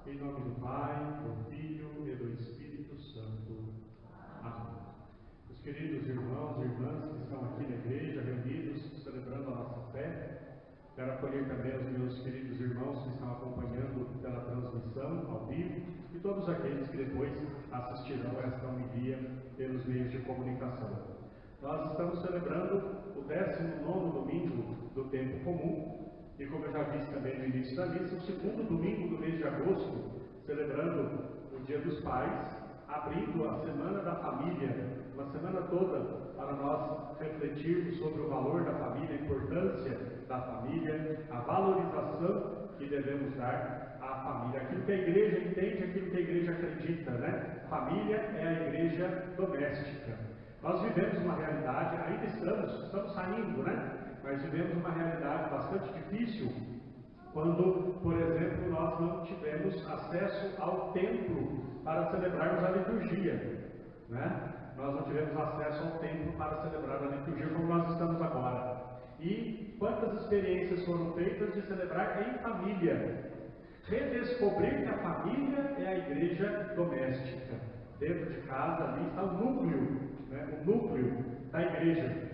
Em nome do Pai, do Filho e do Espírito Santo. Amém. Os queridos irmãos e irmãs que estão aqui na igreja, reunidos, celebrando a nossa fé, quero acolher também os meus queridos irmãos que estão acompanhando pela transmissão ao vivo e todos aqueles que depois assistirão esta homilia pelos meios de comunicação. Nós estamos celebrando o 19º domingo do tempo comum e, como eu já disse também no início da missa, o segundo domingo do mês de agosto, celebrando o Dia dos Pais, abrindo a Semana da Família, uma semana toda para nós refletirmos sobre o valor da família, a importância da família, a valorização que devemos dar à família, aquilo que a igreja entende, aquilo que a igreja acredita, né? Família é a igreja doméstica. Nós vivemos uma realidade, ainda estamos saindo, né? Mas vivemos uma realidade bastante difícil quando, por exemplo, nós não tivemos acesso ao templo para celebrarmos a liturgia, né? Nós não tivemos acesso ao templo para celebrar a liturgia como nós estamos agora. E quantas experiências foram feitas de celebrar em família, redescobrir que a família é a igreja doméstica. Dentro de casa, ali está o núcleo, né? O núcleo da igreja.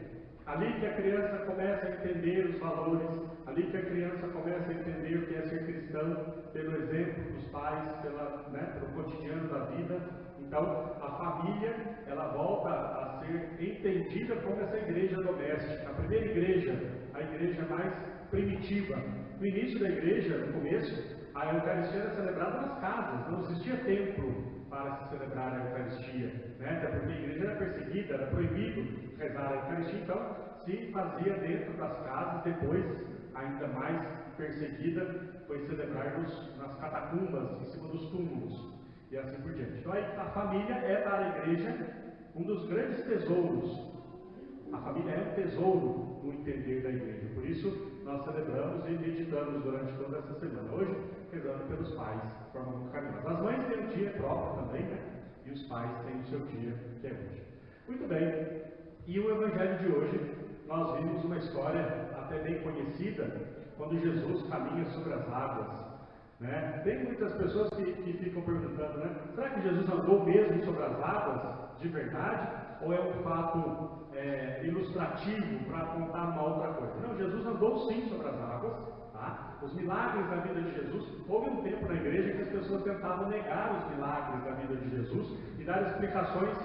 Ali que a criança começa a entender os valores, ali que a criança começa a entender o que é ser cristão, pelo exemplo dos pais, pelo cotidiano da vida. Então, a família, ela volta a ser entendida como essa igreja doméstica. A primeira igreja, a igreja mais primitiva. No início da igreja, no começo, a Eucaristia era celebrada nas casas, não existia templo para se celebrar a Eucaristia, né? Até porque a igreja era perseguida, era proibido rezar a Eucaristia, então se fazia dentro das casas. Depois, ainda mais perseguida, foi celebrar nas catacumbas, em cima dos túmulos, e assim por diante. Então a família é para a igreja um dos grandes tesouros. A família é um tesouro no entender da igreja, por isso nós celebramos e meditamos durante toda essa semana. Hoje, rezando pelos pais, de forma muito carinhosa. As mães têm um dia próprio também, né? E os pais têm o seu dia, que é hoje. Muito bem, e o evangelho de hoje, nós vimos uma história até bem conhecida, quando Jesus caminha sobre as águas, né? Tem muitas pessoas que ficam perguntando, né? Será que Jesus andou mesmo sobre as águas, de verdade? Ou é um fato ilustrativo para apontar uma outra coisa? Não, Jesus andou sim sobre as águas, tá? Os milagres da vida de Jesus, houve um tempo na igreja que as pessoas tentavam negar os milagres da vida de Jesus e dar explicações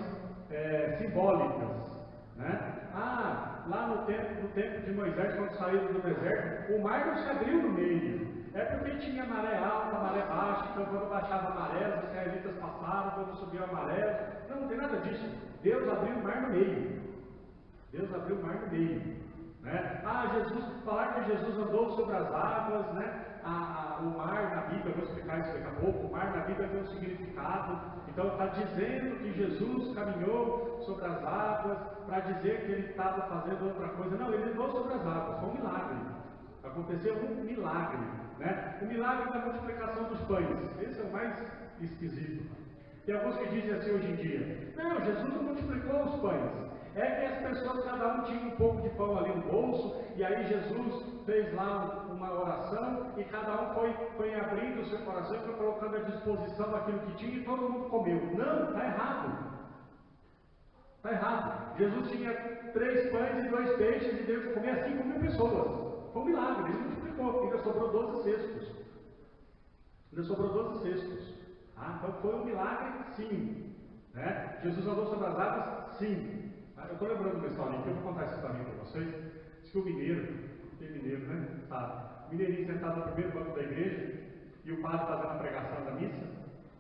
simbólicas, né? Lá no tempo de Moisés, quando saíram do deserto, o mar não se abriu no meio. É porque tinha maré alta, maré baixa, então quando baixava a maré, os israelitas passaram, quando subiu a maré. Não tem nada disso. Deus abriu o mar no meio. Deus abriu o mar no meio, né? Falar que Jesus andou sobre as águas, né? O mar na Bíblia, eu vou explicar isso daqui a pouco. O mar na Bíblia tem um significado. Então está dizendo que Jesus caminhou sobre as águas para dizer que ele estava fazendo outra coisa. Não, ele andou sobre as águas, foi um milagre. Aconteceu um milagre, né? O milagre da multiplicação dos pães. Esse é o mais esquisito. Tem alguns que dizem assim hoje em dia: não, Jesus não multiplicou os pães. É que as pessoas, cada um tinha um pouco de pão ali no bolso, e aí Jesus fez lá uma oração, e cada um foi abrindo o seu coração e foi colocando à disposição aquilo que tinha, e todo mundo comeu. Não, está errado. Está errado. Jesus tinha 3 pães e 2 peixes, e deu de comer a 5.000 pessoas. Foi um milagre, ele multiplicou, ainda sobrou 12 cestos. Então foi um milagre, sim. Né? Jesus andou sobre as águas, sim. Eu estou lembrando uma historinha aqui, eu vou contar essa historinha para vocês. Diz que o mineiro, tem mineiro, né? Sabe? O mineirinho sentado no primeiro banco da igreja, e o padre fazendo a pregação da missa,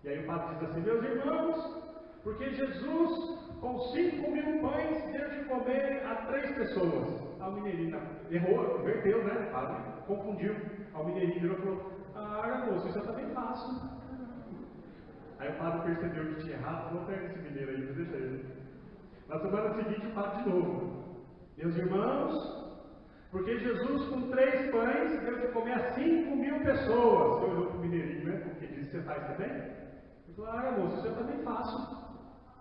e aí o padre diz assim: meus irmãos, porque Jesus, com 5.000 pães, deu de comer a 3 pessoas. Aí o mineirinho errou, inverteu, né? O padre confundiu. Aí o mineirinho virou e falou: moço, isso está bem fácil. Aí o padre percebeu que tinha errado, não pega esse mineiro aí, deixa ele. Na semana seguinte o padre de novo: meus irmãos, porque Jesus com 3 pães deu de comer a 5.000 pessoas. Eu olhou para o mineirinho, né? Porque disse: você faz também? Ele falou: moço, isso é também fácil.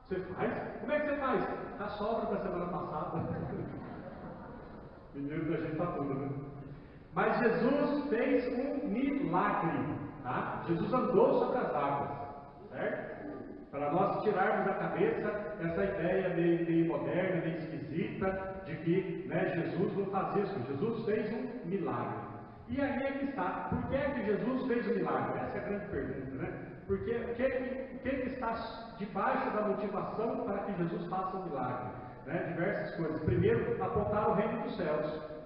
Você faz? Como é que você faz? A sobra da semana passada. Mineiro da gente tá tudo, né? Mas Jesus fez um milagre. Tá? Jesus andou sobre as águas, certo? Para nós tirarmos da cabeça essa ideia meio moderna, meio esquisita, de que, né, Jesus não fazia isso. Jesus fez um milagre. E aí é que está. Por que é que Jesus fez o milagre? Essa é a grande pergunta, né? Porque o que está debaixo da motivação para que Jesus faça o milagre? Né? Diversas coisas. Primeiro, apontar o reino dos céus.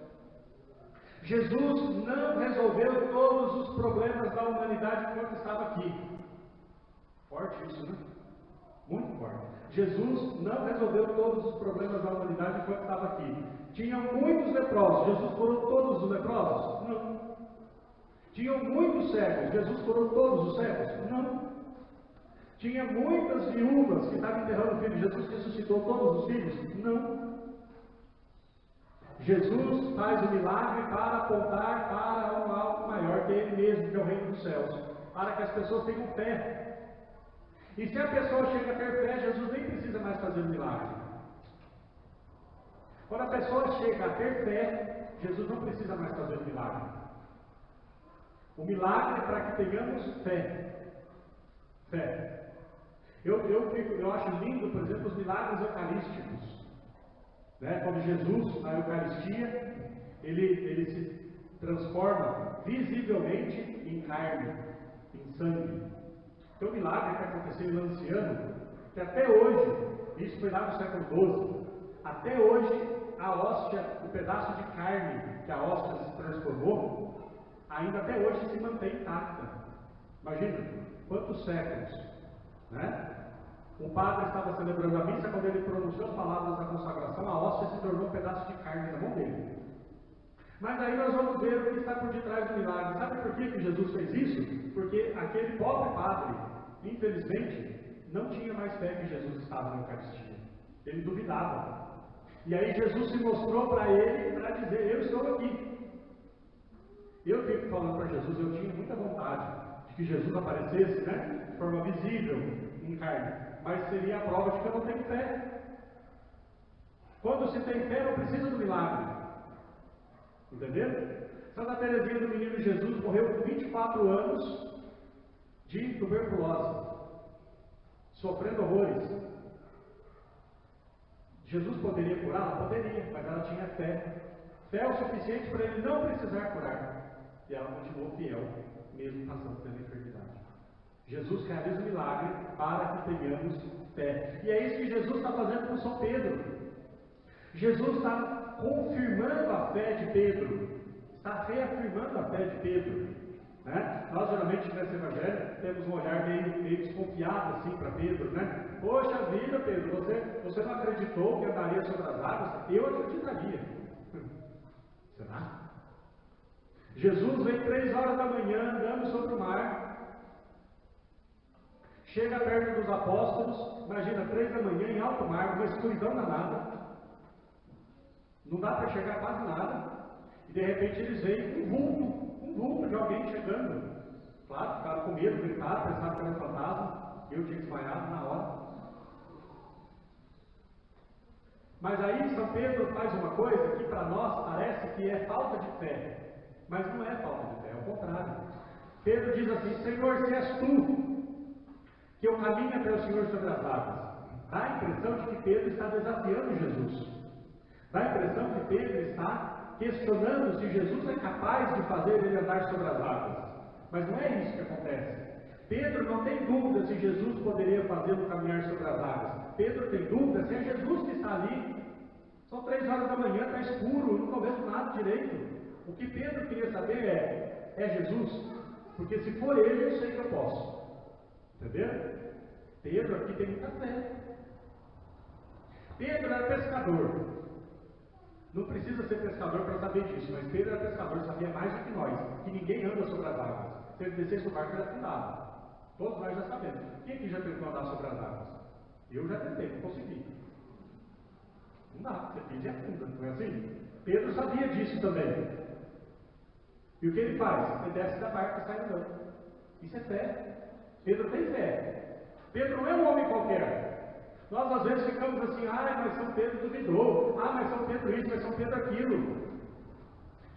Jesus não resolveu todos os problemas da humanidade enquanto estava aqui. Forte isso, né? Muito forte. Jesus não resolveu todos os problemas da humanidade enquanto estava aqui. Tinham muitos leprosos. Jesus curou todos os leprosos? Não. Tinham muitos cegos. Jesus curou todos os cegos? Não. Tinha muitas viúvas que estavam enterrando filhos. Jesus ressuscitou todos os filhos? Não. Jesus faz o milagre para apontar para um algo maior, que é Ele mesmo, que é o reino dos céus, para que as pessoas tenham fé. E se a pessoa chega a ter fé, Jesus nem precisa mais fazer o milagre. Quando a pessoa chega a ter fé, Jesus não precisa mais fazer o milagre. O milagre é para que tenhamos fé. Fé. Eu acho lindo, por exemplo, os milagres eucarísticos. Né? Quando Jesus, na Eucaristia, ele se transforma visivelmente em carne, em sangue. Tem um milagre que aconteceu em Lanciano, que até hoje, isso foi lá no século XII, até hoje a hóstia, o pedaço de carne que a hóstia se transformou, ainda até hoje se mantém intacta. Imagina, quantos séculos, né? O padre estava celebrando a missa, quando ele pronunciou as palavras da consagração, a hóstia se tornou um pedaço de carne na mão dele. Mas aí nós vamos ver o que está por detrás do milagre. Sabe por que Jesus fez isso? Porque aquele pobre padre, infelizmente, não tinha mais fé que Jesus estava na Eucaristia. Ele duvidava. E aí Jesus se mostrou para ele para dizer: eu estou aqui. Eu fico falando para Jesus, eu tinha muita vontade de que Jesus aparecesse, né, de forma visível, em carne. Mas seria a prova de que eu não tenho fé. Quando se tem fé, não precisa do milagre. Entendeu? Santa Teresinha do Menino Jesus morreu com 24 anos de tuberculose, sofrendo horrores. Jesus poderia curá-la? Poderia, mas ela tinha fé. Fé o suficiente para ele não precisar curar. E ela continuou fiel, mesmo passando pela enfermidade. Jesus realiza o milagre para que tenhamos fé. E é isso que Jesus está fazendo com São Pedro. Jesus está confirmando a fé de Pedro. Está reafirmando a fé de Pedro. Né? Nós geralmente nesse evangelho temos um olhar meio desconfiado assim para Pedro, né? Poxa vida, Pedro, você não acreditou que andaria sobre as águas? Eu acreditaria. Será? Jesus vem 3 horas da manhã andando sobre o mar. Chega perto dos apóstolos, imagina, 3 da manhã em alto mar, uma escuridão danada. Não dá para enxergar quase nada. E de repente eles veem um vulto de alguém chegando. Claro, ficaram com medo, gritaram, pensaram que era um fantasma. Eu tinha desmaiado na hora. Mas aí São Pedro faz uma coisa que para nós parece que é falta de fé. Mas não é falta de fé, é o contrário. Pedro diz assim: Senhor, se és tu que eu caminho até o Senhor sobre as águas. Dá a impressão de que Pedro está desafiando Jesus. Dá a impressão que Pedro está questionando se Jesus é capaz de fazer ele andar sobre as águas. Mas não é isso que acontece. Pedro não tem dúvida se Jesus poderia fazê-lo caminhar sobre as águas. Pedro tem dúvida se é Jesus que está ali. São 3 horas da manhã, está escuro, eu não estou vendo nada direito. O que Pedro queria saber é Jesus? Porque se for ele, eu sei que eu posso. Entendeu? Pedro aqui tem muita fé. Pedro era pescador. Não precisa ser pescador para saber disso, mas Pedro era pescador, sabia mais do que nós, que ninguém anda sobre as águas. Se ele descesse do barco, ele afundava. Todos nós já sabemos. Quem aqui já tentou andar sobre as águas? Eu já tentei, não consegui. Não dá, você pisa e afunda, não é assim? Pedro sabia disso também. E o que ele faz? Ele desce da barca e sai andando. Isso é fé. Pedro tem fé. Pedro não é um homem qualquer. Nós às vezes ficamos assim: mas São Pedro duvidou. Mas São Pedro isso, mas São Pedro aquilo.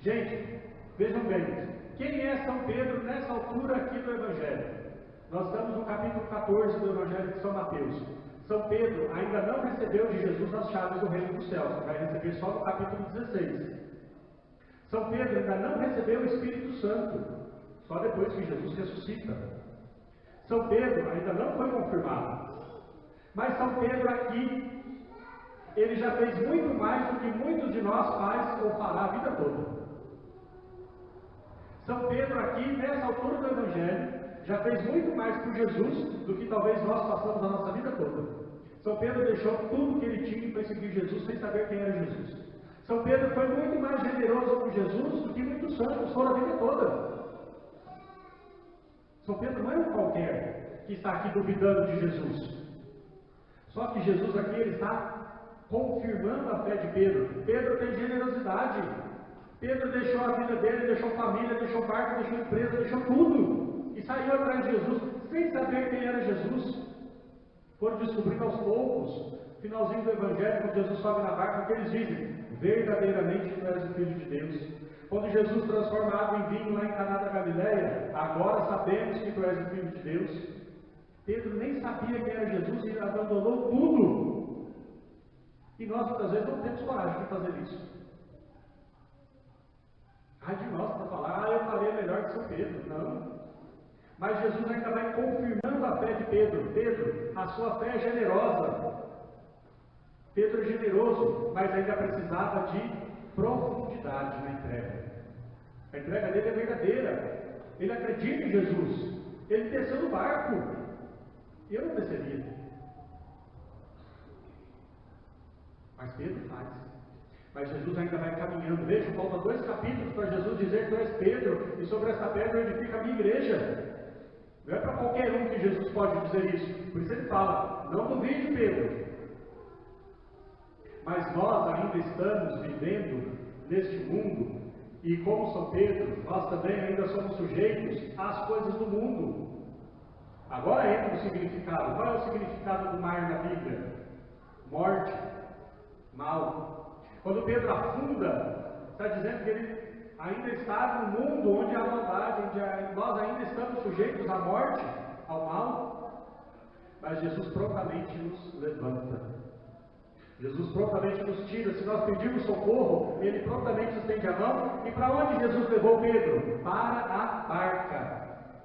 Gente, vejam bem. Quem é São Pedro nessa altura aqui do Evangelho? Nós estamos no capítulo 14 do Evangelho de São Mateus. São Pedro ainda não recebeu de Jesus as chaves do reino dos céus, vai receber só no capítulo 16. São Pedro ainda não recebeu o Espírito Santo, só depois que Jesus ressuscita. São Pedro ainda não foi confirmado. Mas São Pedro aqui, ele já fez muito mais do que muitos de nós faz ou fará a vida toda. São Pedro aqui, nessa altura do Evangelho, já fez muito mais por Jesus do que talvez nós façamos a nossa vida toda. São Pedro deixou tudo que ele tinha para seguir Jesus sem saber quem era Jesus. São Pedro foi muito mais generoso com Jesus do que muitos santos foram a vida toda. São Pedro não é um qualquer que está aqui duvidando de Jesus. Só que Jesus aqui ele está confirmando a fé de Pedro. Pedro tem generosidade. Pedro deixou a vida dele, deixou família, deixou barco, deixou empresa, deixou tudo. E saiu atrás de Jesus sem saber quem era Jesus. Foram descobrindo aos poucos, finalzinho do Evangelho, quando Jesus sobe na barca, que eles dizem: verdadeiramente tu és o Filho de Deus. Quando Jesus transforma a água em vinho lá em Caná da Galileia, agora sabemos que tu és o Filho de Deus. Pedro nem sabia quem era Jesus e abandonou tudo. E nós muitas vezes não temos coragem de fazer isso. Ai de nós para falar, eu farei melhor que São Pedro. Não. Mas Jesus ainda vai confirmando a fé de Pedro. Pedro, a sua fé é generosa. Pedro é generoso, mas ainda precisava de profundidade na entrega. A entrega dele é verdadeira. Ele acredita em Jesus. Ele desceu do barco. Eu não desceria. Mas Pedro faz. Mas Jesus ainda vai caminhando. Veja, falta 2 capítulos para Jesus dizer que tu és Pedro, e sobre essa pedra eu edifico a minha igreja. Não é para qualquer um que Jesus pode dizer isso. Por isso ele fala: não duvide, Pedro. Mas nós ainda estamos vivendo neste mundo, e como São Pedro, nós também ainda somos sujeitos às coisas do mundo. Agora entra o significado. Qual é o significado do mar na Bíblia? Morte, mal. Quando Pedro afunda, está dizendo que ele ainda está no mundo onde há maldade, onde nós ainda estamos sujeitos à morte, ao mal. Mas Jesus prontamente nos levanta. Jesus prontamente nos tira. Se nós pedirmos socorro, Ele prontamente estende a mão. E para onde Jesus levou Pedro? Para a barca.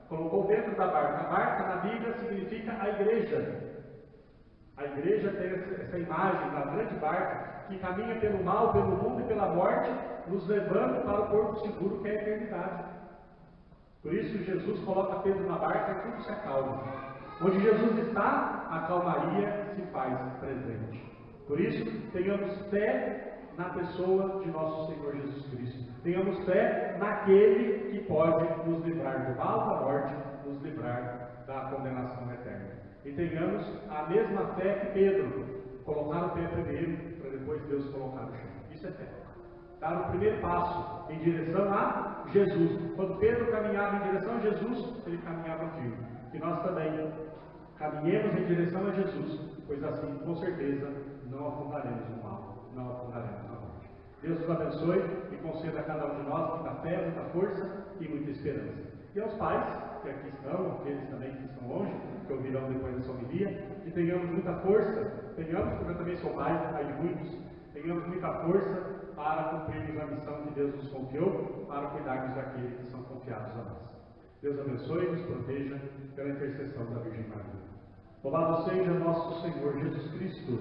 Colocou dentro da barca. A barca na Bíblia significa a igreja. A igreja tem essa imagem da grande barca que caminha pelo mal, pelo mundo e pela morte, nos levando para o porto seguro que é a eternidade. Por isso Jesus coloca Pedro na barca e tudo se acalma. Onde Jesus está, a calmaria se faz presente. Por isso, tenhamos fé na pessoa de nosso Senhor Jesus Cristo. Tenhamos fé naquele que pode nos livrar do mal, da morte, nos livrar da condenação eterna. E tenhamos a mesma fé que Pedro, colocar o pé primeiro, para depois Deus colocar o chão. Isso é fé. Dar o primeiro passo em direção a Jesus. Quando Pedro caminhava em direção a Jesus, ele caminhava firme. Que nós também caminhemos em direção a Jesus, pois assim, com certeza, não afundaremos no mal, não afundaremos na morte. Deus nos abençoe e conceda a cada um de nós muita fé, muita força e muita esperança. E aos pais, que aqui estão, aqueles também que estão longe, que ouvirão depois dessa homilia, que tenhamos muita força, porque eu também sou pai de muitos, tenhamos muita força para cumprirmos a missão que Deus nos confiou, para cuidarmos daqueles que são confiados a nós. Deus abençoe e nos proteja pela intercessão da Virgem Maria. Louvado seja nosso Senhor Jesus Cristo.